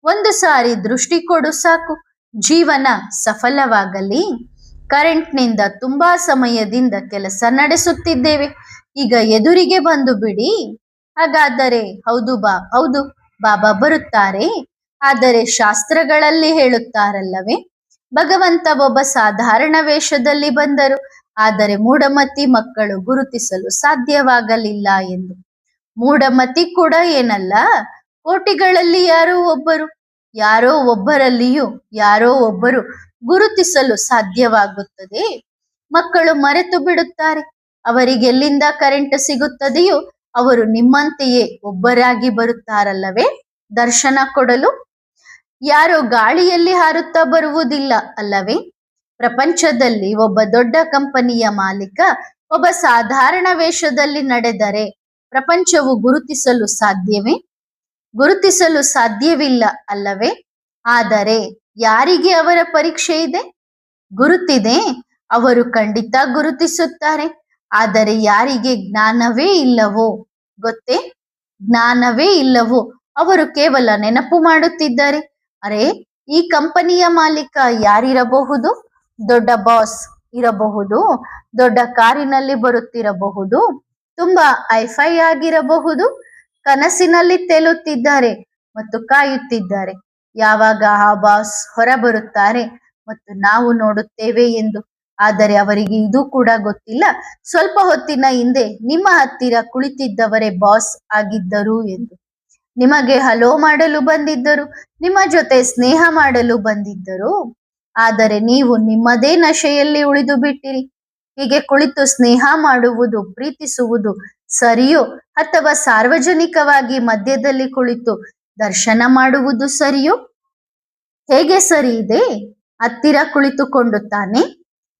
ಒಂದು ಸಾರಿ ದೃಷ್ಟಿ ಕೊಡು ಸಾಕು, ಜೀವನ ಸಫಲವಾಗಲಿ. ಕರೆಂಟ್ನಿಂದ ತುಂಬಾ ಸಮಯದಿಂದ ಕೆಲಸ ನಡೆಸುತ್ತಿದ್ದೇವೆ, ಈಗ ಎದುರಿಗೆ ಬಂದು ಬಿಡಿ. ಹಾಗಾದರೆ ಹೌದು ಬಾಬಾ ಬರುತ್ತಾರೆ. ಆದರೆ ಶಾಸ್ತ್ರಗಳಲ್ಲಿ ಹೇಳುತ್ತಾರಲ್ಲವೇ, ಭಗವಂತ ಒಬ್ಬ ಸಾಧಾರಣ ವೇಷದಲ್ಲಿ ಬಂದರು, ಆದರೆ ಮೂಢಮತಿ ಮಕ್ಕಳು ಗುರುತಿಸಲು ಸಾಧ್ಯವಾಗಲಿಲ್ಲ ಎಂದು. ಮೂಢಮತಿ ಕೂಡ ಏನಲ್ಲ, ಕೋಟಿಗಳಲ್ಲಿ ಯಾರೋ ಒಬ್ಬರಲ್ಲಿಯೂ ಯಾರೋ ಒಬ್ಬರು ಗುರುತಿಸಲು ಸಾಧ್ಯವಾಗುತ್ತದೆ. ಮಕ್ಕಳು ಮರೆತು ಬಿಡುತ್ತಾರೆ. ಅವರಿಗೆಲ್ಲಿಂದ ಕರೆಂಟ್ ಸಿಗುತ್ತದೆಯೋ ಅವರು ನಿಮ್ಮಂತೆಯೇ ಒಬ್ಬರಾಗಿ ಬರುತ್ತಾರಲ್ಲವೇ ದರ್ಶನ ಕೊಡಲು. ಯಾರೋ ಗಾಳಿಯಲ್ಲಿ ಹಾರುತ್ತಾ ಬರುವುದಿಲ್ಲ ಅಲ್ಲವೇ? ಪ್ರಪಂಚದಲ್ಲಿ ಒಬ್ಬ ದೊಡ್ಡ ಕಂಪನಿಯ ಮಾಲೀಕ ಒಬ್ಬ ಸಾಧಾರಣ ವೇಷದಲ್ಲಿ ನಡೆದರೆ ಪ್ರಪಂಚವು ಗುರುತಿಸಲು ಸಾಧ್ಯವೇ? ಗುರುತಿಸಲು ಸಾಧ್ಯವಿಲ್ಲ ಅಲ್ಲವೇ? ಆದರೆ ಯಾರಿಗೆ ಅವರ ಪರೀಕ್ಷೆ ಇದೆ, ಗುರುತಿದೆ, ಅವರು ಖಂಡಿತ ಗುರುತಿಸುತ್ತಾರೆ. ಆದರೆ ಯಾರಿಗೆ ಜ್ಞಾನವೇ ಇಲ್ಲವೋ, ಗೊತ್ತೇ, ಜ್ಞಾನವೇ ಇಲ್ಲವೋ ಅವರು ಕೇವಲ ನೆನಪು ಮಾಡುತ್ತಿದ್ದಾರೆ. ಅರೆ, ಈ ಕಂಪನಿಯ ಮಾಲೀಕ ಯಾರಿರಬಹುದು? ದೊಡ್ಡ ಬಾಸ್ ಇರಬಹುದು, ದೊಡ್ಡ ಕಾರಿನಲ್ಲಿ ಬರುತ್ತಿರಬಹುದು, ತುಂಬಾ ಐಫೈ ಆಗಿರಬಹುದು. ಕನಸಿನಲ್ಲಿ ತೇಲುತ್ತಿದ್ದಾರೆ ಮತ್ತು ಕಾಯುತ್ತಿದ್ದಾರೆ ಯಾವಾಗ ಆ ಬಾಸ್ ಹೊರಬರುತ್ತಾರೆ ಮತ್ತು ನಾವು ನೋಡುತ್ತೇವೆ ಎಂದು. ಆದರೆ ಅವರಿಗೆ ಇದು ಕೂಡ ಗೊತ್ತಿಲ್ಲ, ಸ್ವಲ್ಪ ಹೊತ್ತಿನ ಹಿಂದೆ ನಿಮ್ಮ ಹತ್ತಿರ ಕುಳಿತಿದ್ದವರೇ ಬಾಸ್ ಆಗಿದ್ದರು ಎಂದು. ನಿಮಗೆ ಹಲೋ ಮಾಡಲು ಬಂದಿದ್ದರು, ನಿಮ್ಮ ಜೊತೆ ಸ್ನೇಹ ಮಾಡಲು ಬಂದಿದ್ದರು. ಆದರೆ ನೀವು ನಿಮ್ಮದೇ ನಶೆಯಲ್ಲಿ ಉಳಿದು ಬಿಟ್ಟಿರಿ. ಹೀಗೆ ಕುಳಿತು ಸ್ನೇಹ ಮಾಡುವುದು, ಪ್ರೀತಿಸುವುದು ಸರಿಯೋ, ಅಥವಾ ಸಾರ್ವಜನಿಕವಾಗಿ ಮಧ್ಯದಲ್ಲಿ ಕುಳಿತು ದರ್ಶನ ಮಾಡುವುದು ಸರಿಯೋ? ಹೇಗೆ ಸರಿ ಇದೆ? ಹತ್ತಿರ ಕುಳಿತುಕೊಂಡು ತಾನೆ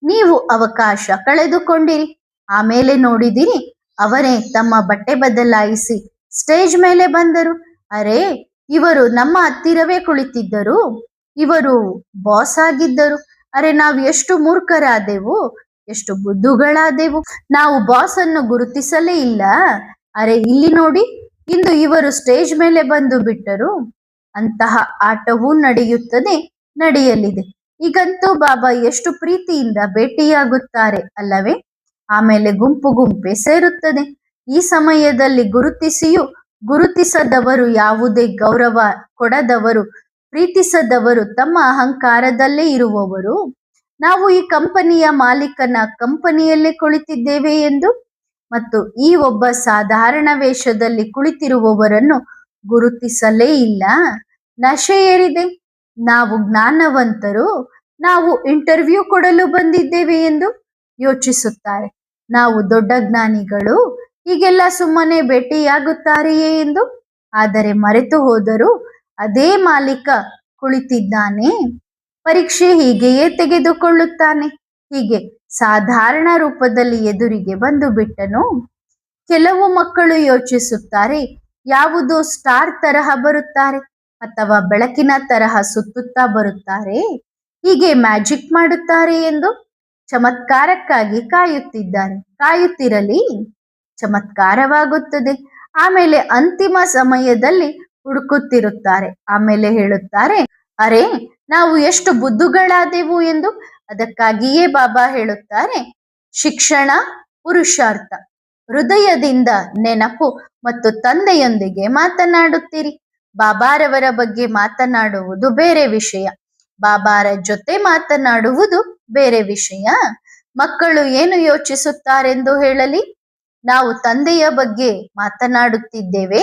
ನೀವು ಅವಕಾಶ ಕಳೆದುಕೊಂಡಿರಿ. ಆಮೇಲೆ ನೋಡಿದಿರಿ, ಅವರೇ ತಮ್ಮ ಬಟ್ಟೆ ಬದಲಾಯಿಸಿ ಸ್ಟೇಜ್ ಮೇಲೆ ಬಂದರು. ಅರೆ, ಇವರು ನಮ್ಮ ಹತ್ತಿರವೇ ಕುಳಿತಿದ್ದರು, ಇವರು ಬಾಸ್ ಆಗಿದ್ದರು. ಅರೆ, ನಾವು ಎಷ್ಟು ಮೂರ್ಖರಾದೆವು, ಎಷ್ಟು ಬುದ್ಧುಗಳಾದೆವು, ನಾವು ಬಾಸ್ ಅನ್ನು ಗುರುತಿಸಲೇ ಇಲ್ಲ. ಅರೆ, ಇಲ್ಲಿ ನೋಡಿ, ಇಂದು ಇವರು ಸ್ಟೇಜ್ ಮೇಲೆ ಬಂದು ಬಿಟ್ಟರು. ಅಂತಹ ಆಟವೂ ನಡೆಯುತ್ತದೆ, ನಡೆಯಲಿದೆ. ಈಗಂತೂ ಬಾಬಾ ಎಷ್ಟು ಪ್ರೀತಿಯಿಂದ ಭೇಟಿಯಾಗುತ್ತಾರೆ ಅಲ್ಲವೇ? ಆಮೇಲೆ ಗುಂಪು ಗುಂಪೆ ಸೇರುತ್ತದೆ. ಈ ಸಮಯದಲ್ಲಿ ಗುರುತಿಸಿಯೂ ಗುರುತಿಸದವರು, ಯಾವುದೇ ಗೌರವ ಕೊಡದವರು, ಪ್ರೀತಿಸದವರು, ತಮ್ಮ ಅಹಂಕಾರದಲ್ಲೇ ಇರುವವರು, ನಾವು ಈ ಕಂಪನಿಯ ಮಾಲೀಕನ ಕಂಪನಿಯಲ್ಲೇ ಕುಳಿತಿದ್ದೇವೆ ಎಂದು ಮತ್ತು ಈ ಒಬ್ಬ ಸಾಧಾರಣ ವೇಷದಲ್ಲಿ ಕುಳಿತಿರುವವರನ್ನು ಗುರುತಿಸಲೇ ಇಲ್ಲ. ನಶೆ ಏರಿದೆ, ನಾವು ಜ್ಞಾನವಂತರು, ನಾವು ಇಂಟರ್ವ್ಯೂ ಕೊಡಲು ಬಂದಿದ್ದೇವೆ ಎಂದು ಯೋಚಿಸುತ್ತಾರೆ. ನಾವು ದೊಡ್ಡ ಜ್ಞಾನಿಗಳು, ಹೀಗೆಲ್ಲ ಸುಮ್ಮನೆ ಭೇಟಿಯಾಗುತ್ತಾರೆಯೇ ಎಂದು. ಆದರೆ ಮರೆತು ಹೋದರು, ಅದೇ ಮಾಲೀಕ ಕುಳಿತಿದ್ದಾನೆ, ಪರೀಕ್ಷೆ ಹೀಗೆಯೇ ತೆಗೆದುಕೊಳ್ಳುತ್ತಾನೆ. ಹೀಗೆ ಸಾಧಾರಣ ರೂಪದಲ್ಲಿ ಎದುರಿಗೆ ಬಂದು ಬಿಟ್ಟನು. ಕೆಲವು ಮಕ್ಕಳು ಯೋಚಿಸುತ್ತಾರೆ, ಯಾವುದೋ ಸ್ಟಾರ್ ತರಹ ಬರುತ್ತಾರೆ ಅಥವಾ ಬೆಳಕಿನ ತರಹ ಸುತ್ತುತ್ತಾ ಬರುತ್ತಾರೆ, ಹೀಗೆ ಮ್ಯಾಜಿಕ್ ಮಾಡುತ್ತಾರೆ ಎಂದು. ಚಮತ್ಕಾರಕ್ಕಾಗಿ ಕಾಯುತ್ತಿದ್ದಾರೆ. ಕಾಯುತ್ತಿರಲಿ, ಚಮತ್ಕಾರವಾಗುತ್ತದೆ. ಆಮೇಲೆ ಅಂತಿಮ ಸಮಯದಲ್ಲಿ ಹುಡುಕುತ್ತಿರುತ್ತಾರೆ. ಆಮೇಲೆ ಹೇಳುತ್ತಾರೆ, ಅರೆ ನಾವು ಎಷ್ಟು ಬುದ್ಧುಗಳಾದೆವು ಎಂದು. ಅದಕ್ಕಾಗಿಯೇ ಬಾಬಾ ಹೇಳುತ್ತಾರೆ, ಶಿಕ್ಷಣ ಪುರುಷಾರ್ಥ, ಹೃದಯದಿಂದ ನೆನಪು ಮತ್ತು ತಂದೆಯೊಂದಿಗೆ ಮಾತನಾಡುತ್ತೀರಿ. ಬಾಬಾರವರ ಬಗ್ಗೆ ಮಾತನಾಡುವುದು ಬೇರೆ ವಿಷಯ, ಬಾಬಾರ ಜೊತೆ ಮಾತನಾಡುವುದು ಬೇರೆ ವಿಷಯ. ಮಕ್ಕಳು ಏನು ಯೋಚಿಸುತ್ತಾರೆಂದು ಹೇಳಲಿ? ನಾವು ತಂದೆಯ ಬಗ್ಗೆ ಮಾತನಾಡುತ್ತಿದ್ದೇವೆ,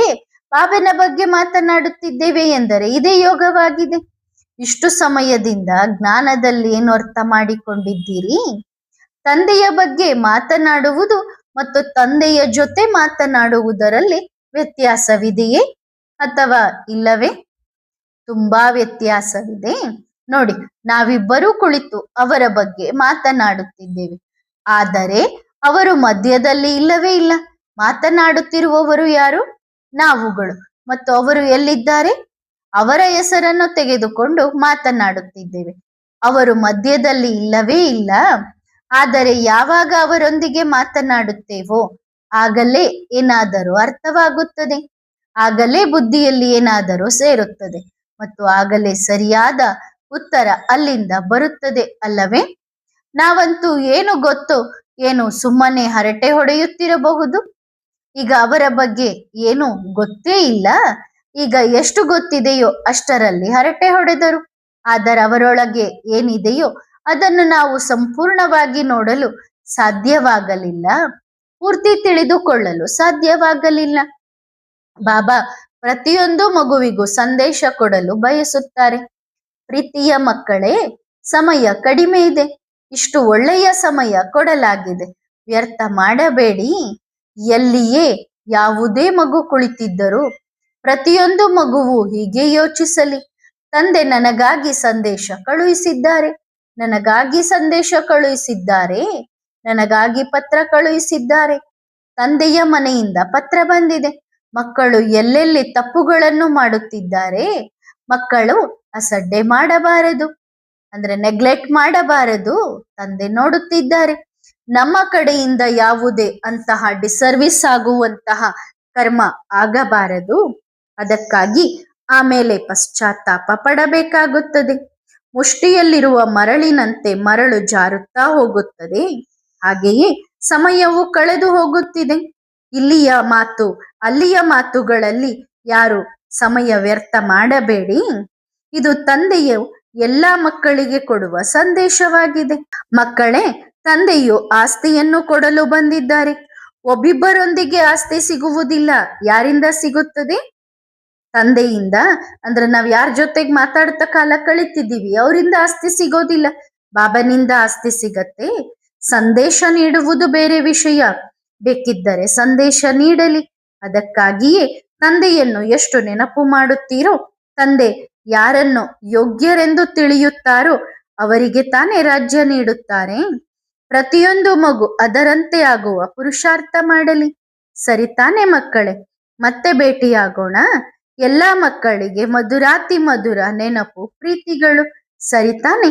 ಬಾಬನ ಬಗ್ಗೆ ಮಾತನಾಡುತ್ತಿದ್ದೇವೆ ಎಂದರೆ ಇದೇ ಯೋಗವಾಗಿದೆ. ಇಷ್ಟು ಸಮಯದಿಂದ ಜ್ಞಾನದಲ್ಲಿ ಏನು ಅರ್ಥ ಮಾಡಿಕೊಂಡಿದ್ದೀರಿ? ತಂದೆಯ ಬಗ್ಗೆ ಮಾತನಾಡುವುದು ಮತ್ತು ತಂದೆಯ ಜೊತೆ ಮಾತನಾಡುವುದರಲ್ಲಿ ವ್ಯತ್ಯಾಸವಿದೆಯೇ ಅಥವಾ ಇಲ್ಲವೇ? ತುಂಬಾ ವ್ಯತ್ಯಾಸವಿದೆ. ನೋಡಿ, ನಾವಿಬ್ಬರೂ ಕುಳಿತು ಅವರ ಬಗ್ಗೆ ಮಾತನಾಡುತ್ತಿದ್ದೇವೆ, ಆದರೆ ಅವರು ಮಧ್ಯದಲ್ಲಿ ಇಲ್ಲವೇ ಇಲ್ಲ. ಮಾತನಾಡುತ್ತಿರುವವರು ಯಾರು? ನಾವುಗಳು. ಮತ್ತು ಅವರು ಎಲ್ಲಿದ್ದಾರೆ? ಅವರ ಹೆಸರನ್ನು ತೆಗೆದುಕೊಂಡು ಮಾತನಾಡುತ್ತಿದ್ದೇವೆ. ಅವರು ಮಧ್ಯದಲ್ಲಿ ಇಲ್ಲವೇ ಇಲ್ಲ. ಆದರೆ ಯಾವಾಗ ಅವರೊಂದಿಗೆ ಮಾತನಾಡುತ್ತೇವೋ ಆಗಲೇ ಏನಾದರೂ ಅರ್ಥವಾಗುತ್ತದೆ, ಆಗಲೇ ಬುದ್ಧಿಯಲ್ಲಿ ಏನಾದರೂ ಸೇರುತ್ತದೆ ಮತ್ತು ಆಗಲೇ ಸರಿಯಾದ ಉತ್ತರ ಅಲ್ಲಿಂದ ಬರುತ್ತದೆ ಅಲ್ಲವೇ? ನಾವಂತೂ ಏನು ಗೊತ್ತು, ಏನು ಸುಮ್ಮನೆ ಹರಟೆ ಹೊಡೆಯುತ್ತಿರಬಹುದು. ಈಗ ಅವರ ಬಗ್ಗೆ ಏನು ಗೊತ್ತೇ ಇಲ್ಲ. ಈಗ ಎಷ್ಟು ಗೊತ್ತಿದೆಯೋ ಅಷ್ಟರಲ್ಲಿ ಹರಟೆ ಹೊಡೆದರು. ಆದರೆ ಅವರೊಳಗೆ ಏನಿದೆಯೋ ಅದನ್ನು ನಾವು ಸಂಪೂರ್ಣವಾಗಿ ನೋಡಲು ಸಾಧ್ಯವಾಗಲಿಲ್ಲ, ಪೂರ್ತಿ ತಿಳಿದುಕೊಳ್ಳಲು ಸಾಧ್ಯವಾಗಲಿಲ್ಲ. ಬಾಬಾ ಪ್ರತಿಯೊಂದು ಮಗುವಿಗೂ ಸಂದೇಶ ಕೊಡಲು ಬಯಸುತ್ತಾರೆ. ಪ್ರೀತಿಯ ಮಕ್ಕಳೇ, ಸಮಯ ಕಡಿಮೆ ಇದೆ, ಇಷ್ಟು ಒಳ್ಳೆಯ ಸಮಯ ಕೊಡಲಾಗಿದೆ, ವ್ಯರ್ಥ ಮಾಡಬೇಡಿ. ಎಲ್ಲಿಯೇ ಯಾವುದೇ ಮಗು ಕುಳಿತಿದ್ದರೂ ಪ್ರತಿಯೊಂದು ಮಗುವು ಹೀಗೆ ಯೋಚಿಸಲಿ, ತಂದೆ ನನಗಾಗಿ ಸಂದೇಶ ಕಳುಹಿಸಿದ್ದಾರೆ, ನನಗಾಗಿ ಸಂದೇಶ ಕಳುಹಿಸಿದ್ದಾರೆ, ನನಗಾಗಿ ಪತ್ರ ಕಳುಹಿಸಿದ್ದಾರೆ. ತಂದೆಯ ಮನೆಯಿಂದ ಪತ್ರ ಬಂದಿದೆ. ಮಕ್ಕಳು ಎಲ್ಲೆಲ್ಲಿ ತಪ್ಪುಗಳನ್ನು ಮಾಡುತ್ತಿದ್ದಾರೆ, ಮಕ್ಕಳು ಅಸಡ್ಡೆ ಮಾಡಬಾರದು, ಅಂದ್ರೆ ನೆಗ್ಲೆಕ್ಟ್ ಮಾಡಬಾರದು. ತಂದೆ ನೋಡುತ್ತಿದ್ದಾರೆ. ನಮ್ಮ ಕಡೆಯಿಂದ ಯಾವುದೇ ಅಂತಹ ಡಿಸರ್ವಿಸ್ ಆಗುವಂತಹ ಕರ್ಮ ಆಗಬಾರದು. ಅದಕ್ಕಾಗಿ ಆಮೇಲೆ ಪಶ್ಚಾತ್ತಾಪ ಪಡಬೇಕಾಗುತ್ತದೆ. ಮುಷ್ಟಿಯಲ್ಲಿರುವ ಮರಳಿನಂತೆ ಮರಳು ಜಾರುತ್ತಾ ಹೋಗುತ್ತದೆ, ಹಾಗೆಯೇ ಸಮಯವು ಕಳೆದು ಹೋಗುತ್ತಿದೆ. ಇಲ್ಲಿಯ ಮಾತು ಅಲ್ಲಿಯ ಮಾತುಗಳಲ್ಲಿ ಯಾರು ಸಮಯ ವ್ಯರ್ಥ ಮಾಡಬೇಡಿ. ಇದು ತಂದೆಯು ಎಲ್ಲ ಮಕ್ಕಳಿಗೆ ಕೊಡುವ ಸಂದೇಶವಾಗಿದೆ. ಮಕ್ಕಳೇ, ತಂದೆಯು ಆಸ್ತಿಯನ್ನು ಕೊಡಲು ಬಂದಿದ್ದಾರೆ. ಒಬ್ಬಿಬ್ಬರೊಂದಿಗೆ ಆಸ್ತಿ ಸಿಗುವುದಿಲ್ಲ. ಯಾರಿಂದ ಸಿಗುತ್ತದೆ? ತಂದೆಯಿಂದ. ಅಂದ್ರೆ ನಾವ್ ಯಾರ ಜೊತೆಗೆ ಮಾತಾಡ್ತಾ ಕಾಲ ಕಳೀತಿದ್ದೀವಿ ಅವರಿಂದ ಆಸ್ತಿ ಸಿಗೋದಿಲ್ಲ, ಬಾಬನಿಂದ ಆಸ್ತಿ ಸಿಗತ್ತೆ. ಸಂದೇಶ ನೀಡುವುದು ಬೇರೆ ವಿಷಯ, ಬೇಕಿದ್ದರೆ ಸಂದೇಶ ನೀಡಲಿ. ಅದಕ್ಕಾಗಿಯೇ ತಂದೆಯನ್ನು ಎಷ್ಟು ನೆನಪು ಮಾಡುತ್ತೀರೋ, ತಂದೆ ಯಾರನ್ನು ಯೋಗ್ಯರೆಂದು ತಿಳಿಯುತ್ತಾರೋ ಅವರಿಗೆ ತಾನೇ ರಾಜ್ಯ ನೀಡುತ್ತಾರೆ. ಪ್ರತಿಯೊಂದು ಮಗು ಅದರಂತೆ ಆಗುವ ಪುರುಷಾರ್ಥ ಮಾಡಲಿ. ಸರಿ ತಾನೇ ಮಕ್ಕಳೇ? ಮತ್ತೆ ಭೇಟಿಯಾಗೋಣ. ಎಲ್ಲ ಮಕ್ಕಳಿಗೆ ಮಧುರಾತಿ ಮಧುರ ನೆನಪು ಪ್ರೀತಿಗಳು. ಸರಿ ತಾನೆ?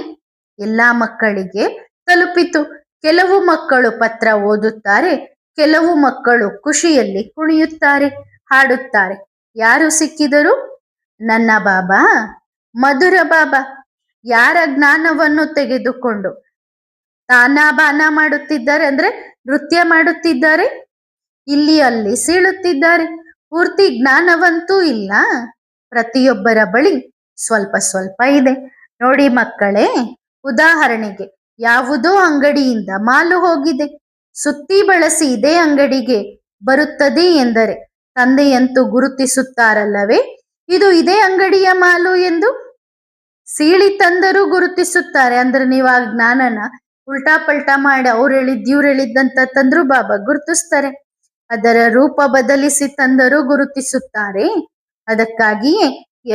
ಎಲ್ಲ ಮಕ್ಕಳಿಗೆ ತಲುಪಿತು. ಕೆಲವು ಮಕ್ಕಳು ಪತ್ರ ಓದುತ್ತಾರೆ, ಕೆಲವು ಮಕ್ಕಳು ಖುಷಿಯಲ್ಲಿ ಕುಣಿಯುತ್ತಾರೆ, ಹಾಡುತ್ತಾರೆ. ಯಾರು ಸಿಕ್ಕಿದರು? ನನ್ನ ಬಾಬಾ, ಮಧುರ ಬಾಬಾ. ಯಾರ ಜ್ಞಾನವನ್ನು ತೆಗೆದುಕೊಂಡು ತಾನಾಬಾನ ಮಾಡುತ್ತಿದ್ದಾರೆ, ಅಂದ್ರೆ ನೃತ್ಯ ಮಾಡುತ್ತಿದ್ದಾರೆ, ಇಲ್ಲಿ ಅಲ್ಲಿ ಸೀಳುತ್ತಿದ್ದಾರೆ. ಪೂರ್ತಿ ಜ್ಞಾನವಂತೂ ಇಲ್ಲ, ಪ್ರತಿಯೊಬ್ಬರ ಬಳಿ ಸ್ವಲ್ಪ ಸ್ವಲ್ಪ ಇದೆ. ನೋಡಿ ಮಕ್ಕಳೇ, ಉದಾಹರಣೆಗೆ ಯಾವುದೋ ಅಂಗಡಿಯಿಂದ ಮಾಲು ಹೋಗಿದೆ, ಸುತ್ತಿ ಬಳಸಿ ಇದೇ ಅಂಗಡಿಗೆ ಬರುತ್ತದೆ ಎಂದರೆ ತಂದೆಯಂತೂ ಗುರುತಿಸುತ್ತಾರಲ್ಲವೇ ಇದು ಇದೇ ಅಂಗಡಿಯ ಮಾಲು ಎಂದು? ಸೀಳಿ ತಂದರೂ ಗುರುತಿಸುತ್ತಾರೆ. ಅಂದ್ರೆ ನೀವು ಆ ಜ್ಞಾನನ ಉಲ್ಟಾ ಪಲ್ಟಾ ಮಾಡಿ ಅವ್ರು ಹೇಳಿದ್ ಇವ್ರು ಹೇಳಿದ್ದಂತ ತಂದ್ರು ಬಾಬಾ ಗುರುತಿಸ್ತಾರೆ. ಅದರ ರೂಪ ಬದಲಿಸಿ ತಂದರೂ ಗುರುತಿಸುತ್ತಾರೆ. ಅದಕ್ಕಾಗಿಯೇ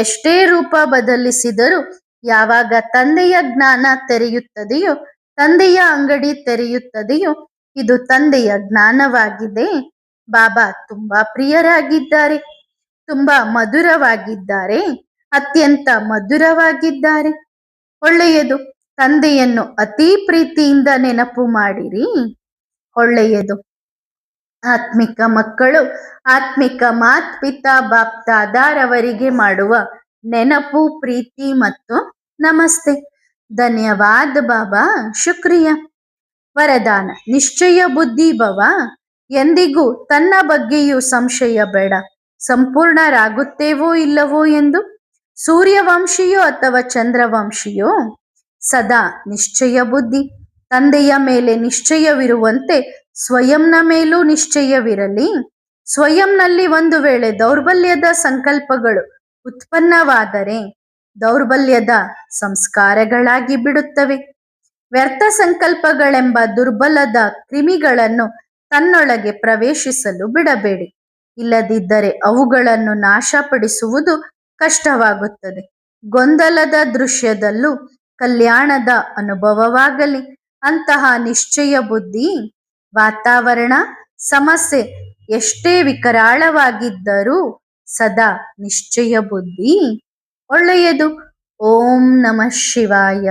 ಎಷ್ಟೇ ರೂಪ ಬದಲಿಸಿದರೂ ಯಾವಾಗ ತಂದೆಯ ಜ್ಞಾನ ತೆರೆಯುತ್ತದೆಯೋ, ತಂದೆಯ ಅಂಗಡಿ ತೆರೆಯುತ್ತದೆಯೋ, ಇದು ತಂದೆಯ ಜ್ಞಾನವಾಗಿದೆ. ಬಾಬಾ ತುಂಬಾ ಪ್ರಿಯರಾಗಿದ್ದಾರೆ, ತುಂಬಾ ಮಧುರವಾಗಿದ್ದಾರೆ, ಅತ್ಯಂತ ಮಧುರವಾಗಿದ್ದಾರೆ. ಒಳ್ಳೆಯದು. ತಂದೆಯನ್ನು ಅತಿ ಪ್ರೀತಿಯಿಂದ ನೆನಪು ಮಾಡಿರಿ. ಒಳ್ಳೆಯದು. ಆತ್ಮಿಕ ಮಕ್ಕಳು ಆತ್ಮಿಕ ಮಾತ್ ಪಿತಾ ಬಾಪ್ತಾದಾರವರಿಗೆ ಮಾಡುವ ನೆನಪು, ಪ್ರೀತಿ ಮತ್ತು ನಮಸ್ತೆ. ಧನ್ಯವಾದ ಬಾಬಾ, ಶುಕ್ರಿಯ. ವರದಾನ: ನಿಶ್ಚಯ ಬುದ್ಧಿ ಭವ. ಎಂದಿಗೂ ತನ್ನ ಬಗ್ಗೆಯೂ ಸಂಶಯ ಬೇಡ. ಸಂಪೂರ್ಣರಾಗುತ್ತೇವೋ ಇಲ್ಲವೋ ಎಂದು. ಸೂರ್ಯವಂಶಿಯೋ ಅಥವಾ ಚಂದ್ರವಂಶಿಯೋ, ಸದಾ ನಿಶ್ಚಯ ಬುದ್ಧಿ. ತಂದೆಯ ಮೇಲೆ ನಿಶ್ಚಯವಿರುವಂತೆ ಸ್ವಯಂನ ಮೇಲೂ ನಿಶ್ಚಯವಿರಲಿ. ಸ್ವಯಂನಲ್ಲಿ ಒಂದು ವೇಳೆ ದೌರ್ಬಲ್ಯದ ಸಂಕಲ್ಪಗಳು ಉತ್ಪನ್ನವಾದರೆ ದೌರ್ಬಲ್ಯದ ಸಂಸ್ಕಾರಗಳಾಗಿ ಬಿಡುತ್ತವೆ. ವ್ಯರ್ಥ ಸಂಕಲ್ಪಗಳೆಂಬ ದುರ್ಬಲದ ಕ್ರಿಮಿಗಳನ್ನು ತನ್ನೊಳಗೆ ಪ್ರವೇಶಿಸಲು ಬಿಡಬೇಡಿ. ಇಲ್ಲದಿದ್ದರೆ ಅವುಗಳನ್ನು ನಾಶಪಡಿಸುವುದು ಕಷ್ಟವಾಗುತ್ತದೆ. ಗೊಂದಲದ ದೃಶ್ಯದಲ್ಲೂ ಕಲ್ಯಾಣದ ಅನುಭವವಾಗಲಿ. ಅಂತಹ ನಿಶ್ಚಯ ಬುದ್ಧಿ ವಾತಾವರಣ, ಸಮಸ್ಯೆ ಎಷ್ಟೇ ವಿಕರಾಳವಾಗಿದ್ದರೂ ಸದಾ ನಿಶ್ಚಯ ಬುದ್ಧಿ ಒಳ್ಳೆಯದು. ಓಂ ನಮಃ ಶಿವಾಯ.